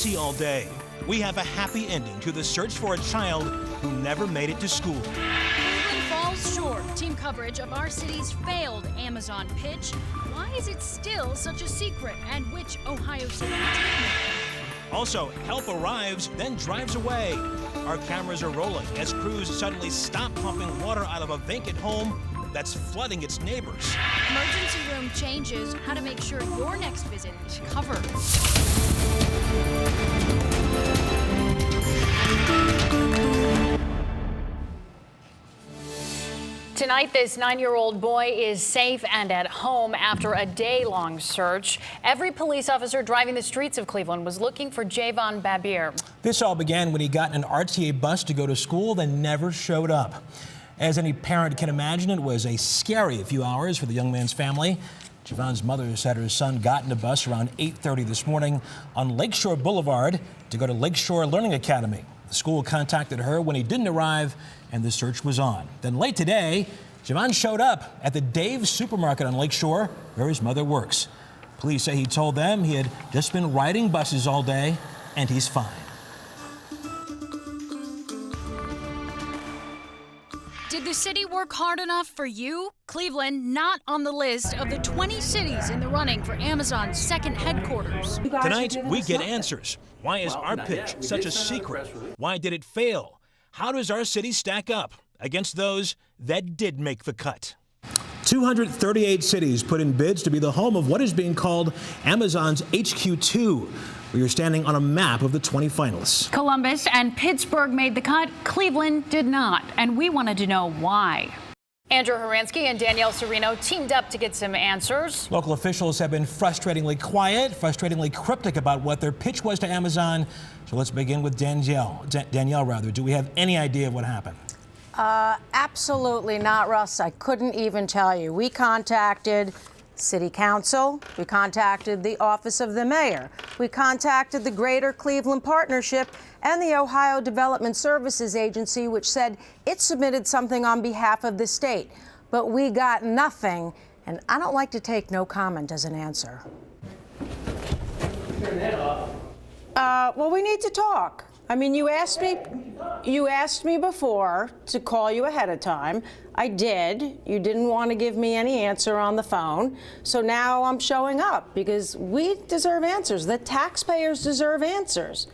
messy all day. We have a happy ending to the search for a child who never made it to school. Cleveland falls short. Team coverage of our city's failed Amazon pitch. Why is it still such a secret? And which Ohio city taking it? Also, help arrives, then drives away. Our cameras are rolling as crews suddenly stop pumping water out of a vacant home that's flooding its neighbors. Emergency room changes. How to make sure your next visit is covered. Tonight, this 9-year-old boy is safe and at home after a day-long search. Every police officer driving the streets of Cleveland was looking for Javon Babir. This all began when he got in an RTA bus to go to school, then never showed up. As any parent can imagine, it was a scary few hours for the young man's family. Javon's mother said her son got in a bus around 8:30 this morning on Lakeshore Boulevard to go to Lakeshore Learning Academy. The school contacted her when he didn't arrive, and the search was on. Then late today, Javon showed up at the Dave's Supermarket on Lakeshore, where his mother works. Police say he told them he had just been riding buses all day, and he's fine. Did the city work hard enough for you? Cleveland not on the list of the 20 cities in the running for Amazon's second headquarters. Tonight, we get answers. Why is our pitch such a secret? Why did it fail? How does our city stack up against those that did make the cut? 238 cities put in bids to be the home of what is being called Amazon's HQ2. We are standing on a map of the 20 finalists. Columbus and Pittsburgh made the cut. Cleveland did not, and we wanted to know why. Andrew Horansky and Danielle Serino teamed up to get some answers. Local officials have been frustratingly quiet, frustratingly cryptic about what their pitch was to Amazon. So let's begin with Danielle. Do we have any idea of what happened? Absolutely not, Russ. I couldn't even tell you. We contacted City Council. We contacted the Office of the Mayor. We contacted the Greater Cleveland Partnership and the Ohio Development Services Agency, which said it submitted something on behalf of the state. But we got nothing, and I don't like to take no comment as an answer. Turn that off. Well, we need to talk. I mean, you asked me before to call you ahead of time. I did. You didn't want to give me any answer on the phone. So now I'm showing up because we deserve answers. The taxpayers deserve answers.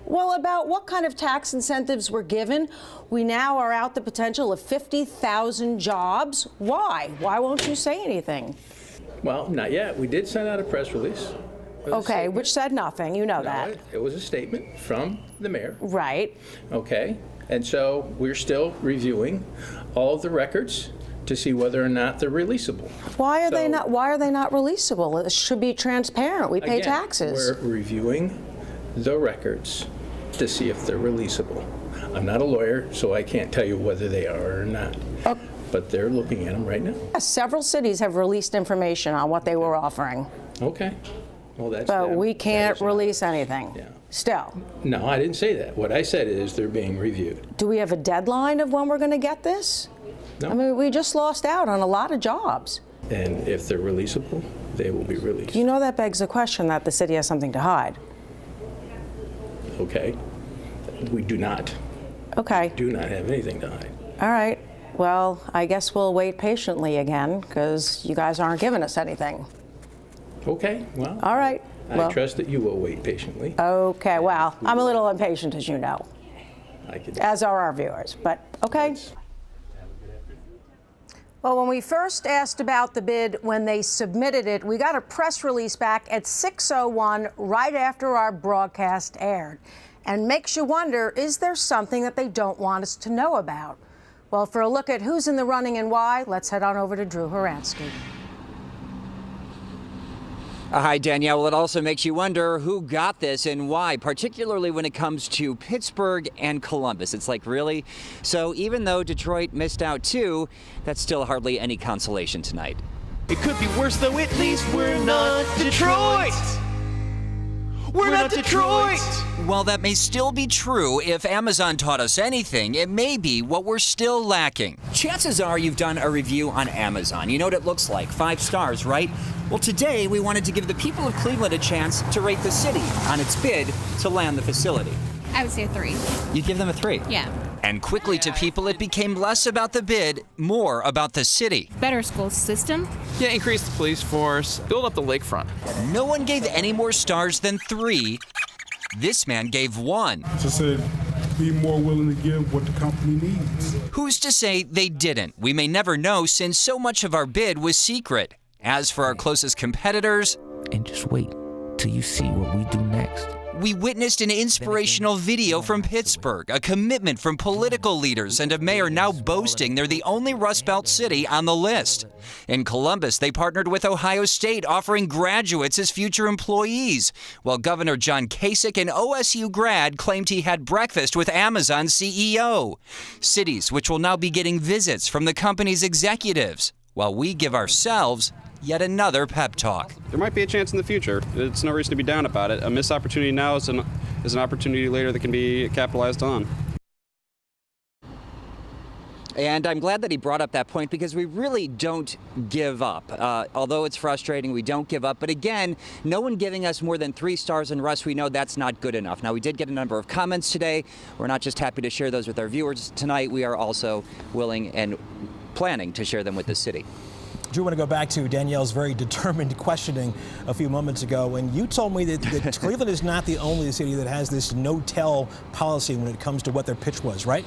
Well, about what kind of tax incentives were given. We now are out the potential of 50,000 jobs. Why? Why won't you say anything? Well, not yet. We did send out a press release. Okay, which said nothing. You know that. It was a statement from the mayor. Right. Okay. And so we're still reviewing all of the records to see whether or not they're releasable. Why are they not? Why are they not releasable? It should be transparent. We pay taxes. We're reviewing the records to see if they're releasable. I'm not a lawyer, so I can't tell you whether they are or not. But they're looking at them right now. Several cities have released information on what they were offering. Okay. Well, that's but we can't release anything. Yeah. Still. No, I didn't say that. What I said is they're being reviewed. Do we have a deadline of when we're going to get this? No. I mean, we just lost out on a lot of jobs. And if they're releasable, they will be released. You know, that begs the question that the city has something to hide. Okay. We do not. Okay. Do not have anything to hide. All right. Well, I guess we'll wait patiently again because you guys aren't giving us anything. Okay, well. All right. I trust that you will wait patiently. Okay, well, I'm a little impatient, as you know, as are our viewers, but okay. Well, when we first asked about the bid when they submitted it, we got a press release back at 6:01 right after our broadcast aired. And makes you wonder, is there something that they don't want us to know about? Well, for a look at who's in the running and why, let's head on over to Drew Horansky. Hi, Danielle. Well, it also makes you wonder who got this and why, particularly when it comes to Pittsburgh and Columbus. It's like, really? So even though Detroit missed out too, that's still hardly any consolation tonight. It could be worse, though. At least we're not Detroit. We're not Detroit! While that may still be true, if Amazon taught us anything, it may be what we're still lacking. Chances are you've done a review on Amazon. You know what it looks like, 5 stars, right? Well, today we wanted to give the people of Cleveland a chance to rate the city on its bid to land the facility. I would say a 3. You'd give them a 3? Yeah. And quickly to people, it became less about the bid, more about the city. Better school system. Yeah, increase the police force, build up the lakefront. No one gave any more stars than 3. This man gave 1. Just said, be more willing to give what the company needs. Who's to say they didn't? We may never know since so much of our bid was secret. As for our closest competitors, and just wait till you see what we do next. We witnessed an inspirational video from Pittsburgh, a commitment from political leaders, and a mayor now boasting they're the only Rust Belt city on the list. In Columbus, they partnered with Ohio State, offering graduates as future employees, while Governor John Kasich, an OSU grad, claimed he had breakfast with Amazon's CEO. Cities which will now be getting visits from the company's executives, while we give ourselves yet another pep talk. There might be a chance in the future. It's no reason to be down about it. A missed opportunity now is an opportunity later that can be capitalized on. And I'm glad that he brought up that point because we really don't give up. Although it's frustrating, we don't give up. But again, no one giving us more than 3 stars in Russ, we know that's not good enough. Now, we did get a number of comments today. We're not just happy to share those with our viewers tonight. We are also willing and planning to share them with the city. Drew, I want to go back to Danielle's very determined questioning a few moments ago when you told me that Cleveland is not the only city that has this no-tell policy when it comes to what their pitch was, right?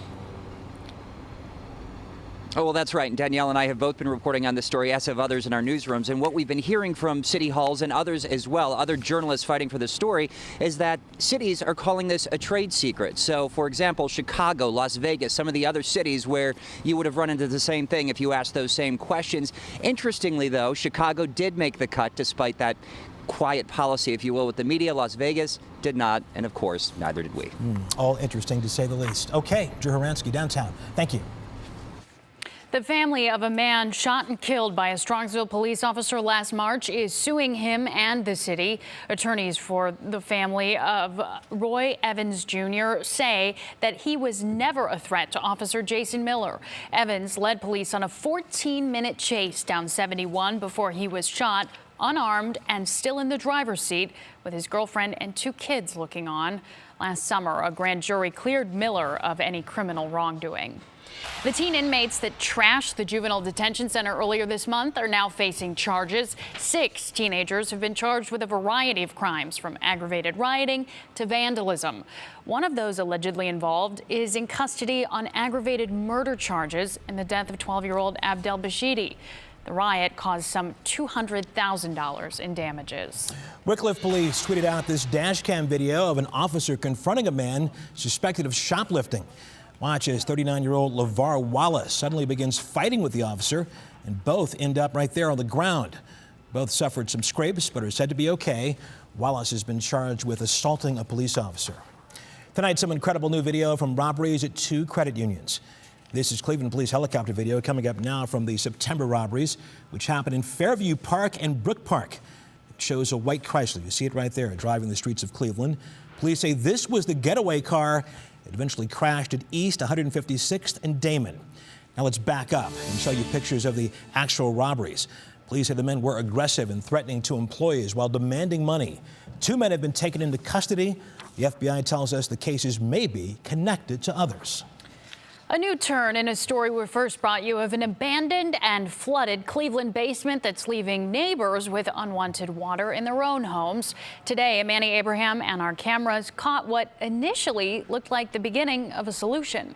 Oh, well, that's right. And Danielle and I have both been reporting on this story, as have others in our newsrooms. And what we've been hearing from city halls and others as well, other journalists fighting for this story, is that cities are calling this a trade secret. So, for example, Chicago, Las Vegas, some of the other cities where you would have run into the same thing if you asked those same questions. Interestingly, though, Chicago did make the cut despite that quiet policy, if you will, with the media. Las Vegas did not, and of course, neither did we. All interesting, to say the least. Okay, Drew Horansky, downtown. Thank you. The family of a man shot and killed by a Strongsville police officer last March is suing him and the city. Attorneys for the family of Roy Evans Jr. say that he was never a threat to Officer Jason Miller. Evans led police on a 14-minute chase down 71 before he was shot, unarmed and still in the driver's seat with his girlfriend and 2 kids looking on. Last summer, a grand jury cleared Miller of any criminal wrongdoing. The teen inmates that trashed the juvenile detention center earlier this month are now facing charges. 6 teenagers have been charged with a variety of crimes, from aggravated rioting to vandalism. One of those allegedly involved is in custody on aggravated murder charges in the death of 12-year-old Abdel Bashidi. The riot caused some $200,000 in damages. Wycliffe police tweeted out this dash cam video of an officer confronting a man suspected of shoplifting. Watch as 39-year-old LeVar Wallace suddenly begins fighting with the officer, and both end up right there on the ground. Both suffered some scrapes, but are said to be okay. Wallace has been charged with assaulting a police officer. Tonight, some incredible new video from robberies at 2 credit unions. This is Cleveland Police helicopter video coming up now from the September robberies, which happened in Fairview Park and Brook Park. It shows a white Chrysler. You see it right there, driving the streets of Cleveland. Police say this was the getaway car. It eventually crashed at East 156th and Damon. Now let's back up and show you pictures of the actual robberies. Police say the men were aggressive and threatening to employees while demanding money. 2 men have been taken into custody. The FBI tells us the cases may be connected to others. A new turn in a story we first brought you of an abandoned and flooded Cleveland basement that's leaving neighbors with unwanted water in their own homes. Today, Manny Abraham and our cameras caught what initially looked like the beginning of a solution.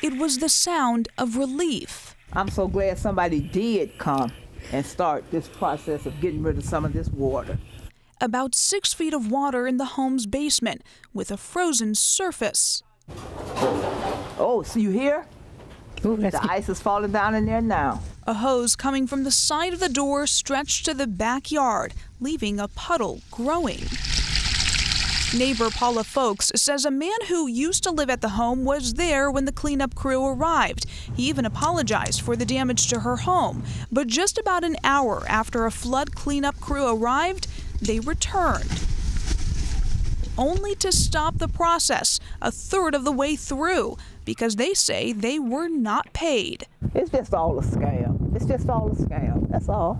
It was the sound of relief. I'm so glad somebody did come and start this process of getting rid of some of this water. About 6 feet of water in the home's basement with a frozen surface. Oh, so you hear? Ooh, the ice is falling down in there now. A hose coming from the side of the door stretched to the backyard, leaving a puddle growing. Neighbor Paula Folks says a man who used to live at the home was there when the cleanup crew arrived. He even apologized for the damage to her home. But just about an hour after a flood cleanup crew arrived, they returned. only to stop the process a third of the way through because they say they were not paid. It's just all a scam. It's just all a scam. That's all.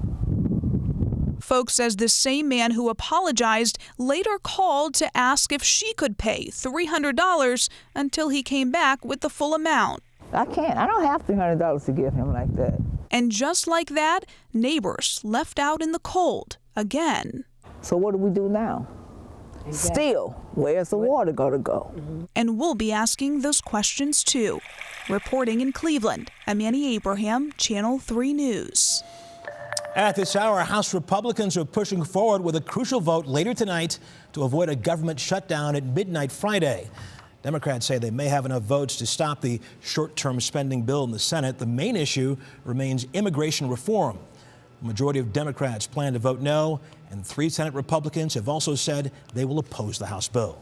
Folks says the same man who apologized later called to ask if she could pay $300 until he came back with the full amount. I can't. I don't have $300 to give him like that. And just like that, neighbors left out in the cold again. So what do we do now? Exactly. Still, where's the water going to go? And we'll be asking those questions too. Reporting in Cleveland, Amani Abraham, Channel 3 News. At this hour, House Republicans are pushing forward with a crucial vote later tonight to avoid a government shutdown at midnight Friday. Democrats say they may have enough votes to stop the short-term spending bill in the Senate. The main issue remains immigration reform. The majority of Democrats plan to vote no, and 3 Senate Republicans have also said they will oppose the House bill.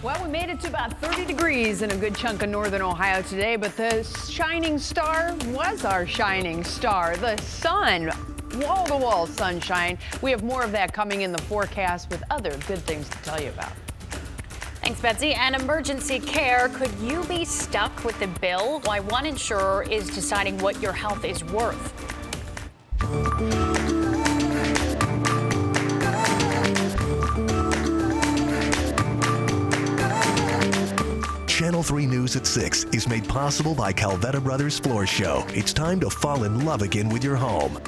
Well, we made it to about 30 degrees in a good chunk of northern Ohio today, but the shining star was our shining star, the sun. Wall-to-wall sunshine. We have more of that coming in the forecast with other good things to tell you about. Thanks, Betsy. And emergency care. Could you be stuck with the bill? Why one insurer is deciding what your health is worth. Channel 3 News at 6 is made possible by Calvetta Brothers Floor Show. It's time to fall in love again with your home.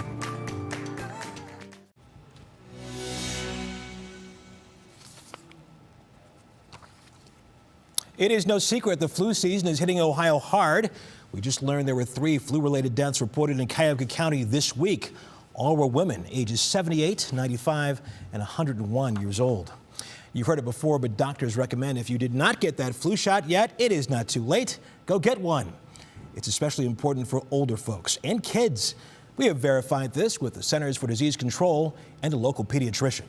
It is no secret the flu season is hitting Ohio hard. We just learned there were 3 flu-related deaths reported in Cuyahoga County this week. All were women, ages 78, 95, and 101 years old. You've heard it before, but doctors recommend if you did not get that flu shot yet, it is not too late. Go get one. It's especially important for older folks and kids. We have verified this with the Centers for Disease Control and a local pediatrician.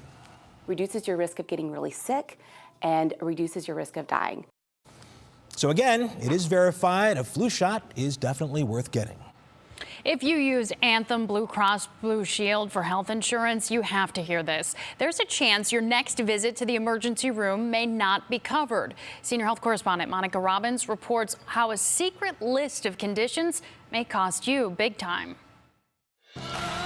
Reduces your risk of getting really sick and reduces your risk of dying. So again, it is verified. A flu shot is definitely worth getting. If you use Anthem Blue Cross Blue Shield for health insurance, you have to hear this. There's a chance your next visit to the emergency room may not be covered. Senior health correspondent Monica Robbins reports how a secret list of conditions may cost you big time.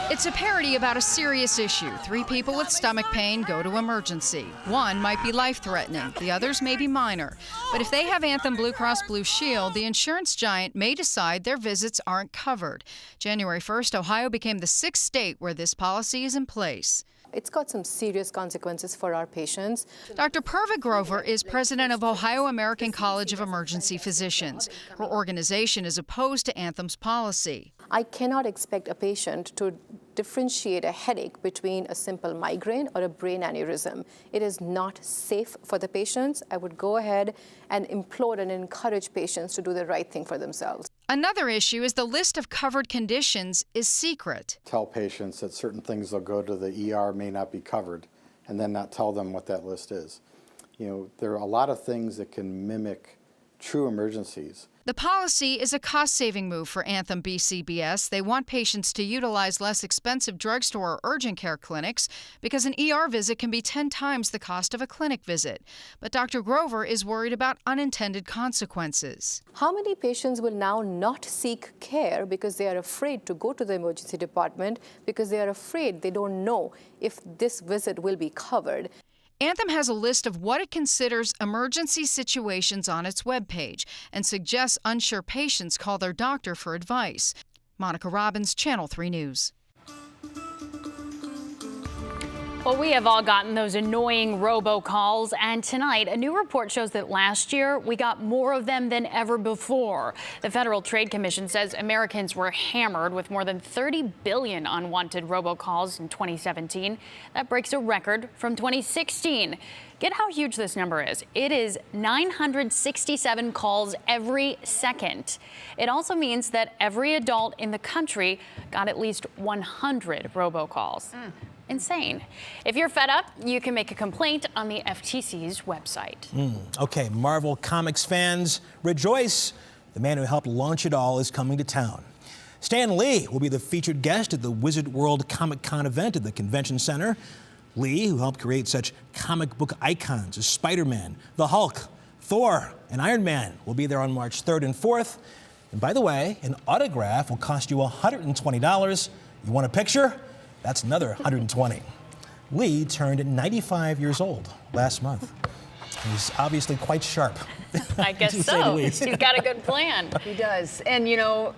It's a parody about a serious issue. 3 people with stomach pain go to emergency. One might be life-threatening, the others may be minor. But if they have Anthem Blue Cross Blue Shield, the insurance giant may decide their visits aren't covered. January 1st, Ohio became the 6th state where this policy is in place. It's got some serious consequences for our patients. Dr. Purva Grover is president of Ohio American College of Emergency Physicians. Her organization is opposed to Anthem's policy. I cannot expect a patient to differentiate a headache between a simple migraine or a brain aneurysm. It is not safe for the patients. I would go ahead and implore and encourage patients to do the right thing for themselves. Another issue is the list of covered conditions is secret. Tell patients that certain things they'll go to the ER may not be covered, and then not tell them what that list is. You know, there are a lot of things that can mimic true emergencies. The policy is a cost-saving move for Anthem BCBS. They want patients to utilize less expensive drugstore or urgent care clinics because an ER visit can be 10 times the cost of a clinic visit. But Dr. Grover is worried about unintended consequences. How many patients will now not seek care because they are afraid to go to the emergency department because they are afraid they don't know if this visit will be covered? Anthem has a list of what it considers emergency situations on its webpage and suggests unsure patients call their doctor for advice. Monica Robbins, Channel 3 News. Well, we have all gotten those annoying robocalls, and tonight a new report shows that last year we got more of them than ever before. The Federal Trade Commission says Americans were hammered with more than 30 billion unwanted robocalls in 2017. That breaks a record from 2016. Get how huge this number is. It is 967 calls every second. It also means that every adult in the country got at least 100 robocalls. Insane. If you're fed up, you can make a complaint on the FTC's website. Okay, Marvel Comics fans, rejoice. The man who helped launch it all is coming to town. Stan Lee will be the featured guest at the Wizard World Comic Con event at the Convention Center. Lee, who helped create such comic book icons as Spider-Man, the Hulk, Thor, and Iron Man, will be there on March 3rd and 4th. And by the way, an autograph will cost you $120. You want a picture? That's another $120. Lee turned 95 years old last month. He's obviously quite sharp. I guess to say the so. least. He's got a good plan. He does. And you know,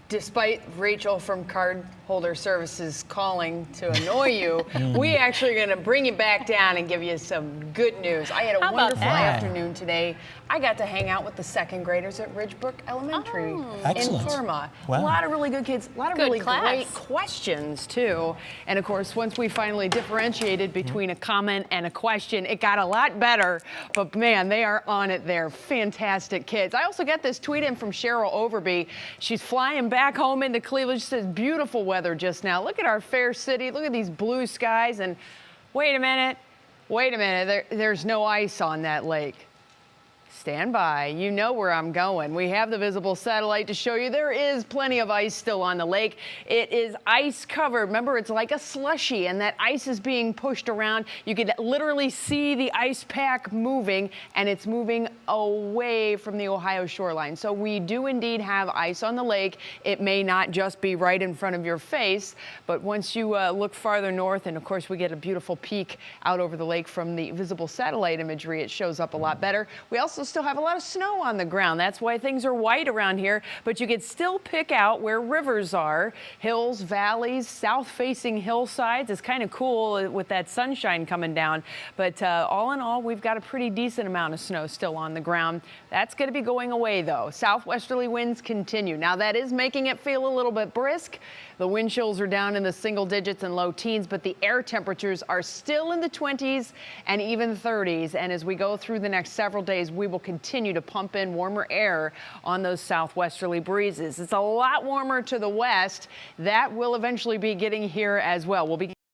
despite Rachel from Card Holder Services calling to annoy you, we actually are going to bring you back down and give you some good news. I had a wonderful afternoon today. I got to hang out with the second graders at Ridgebrook Elementary in Parma. Wow. A lot of really good kids, a lot of Good really class. great questions too. And of course, once we finally differentiated between a comment and a question, it got a lot better. But man, they are on it there. Fantastic kids. I also got this tweet in from Cheryl Overby. She's flying back home into Cleveland. She says, beautiful weather just now. Look at our fair city. Look at these blue skies. And wait a minute. There's no ice on that lake. Stand by. You know where I'm going. We have the visible satellite to show you there is plenty of ice still on the lake. It is ice covered. Remember, it's like a slushie, and that ice is being pushed around. You can literally see the ice pack moving, and it's moving away from the Ohio shoreline. So we do indeed have ice on the lake. It may not just be right in front of your face, but once you look farther north, and of course we get a beautiful peek out over the lake from the visible satellite imagery, it shows up a lot better. We also still have a lot of snow on the ground. That's why things are white around here, but you can still pick out where rivers are, hills, valleys, south-facing hillsides. It's kind of cool with that sunshine coming down, but all in all, we've got a pretty decent amount of snow still on the ground. That's going to be going away, though. Southwesterly winds continue. Now, that is making it feel a little bit brisk. The wind chills are down in the single digits and low teens, but the air temperatures are still in the 20s and even 30s. And as we go through the next several days, we will continue to pump in warmer air on those southwesterly breezes. It's a lot warmer to the west. That will eventually be getting here as well. We'll be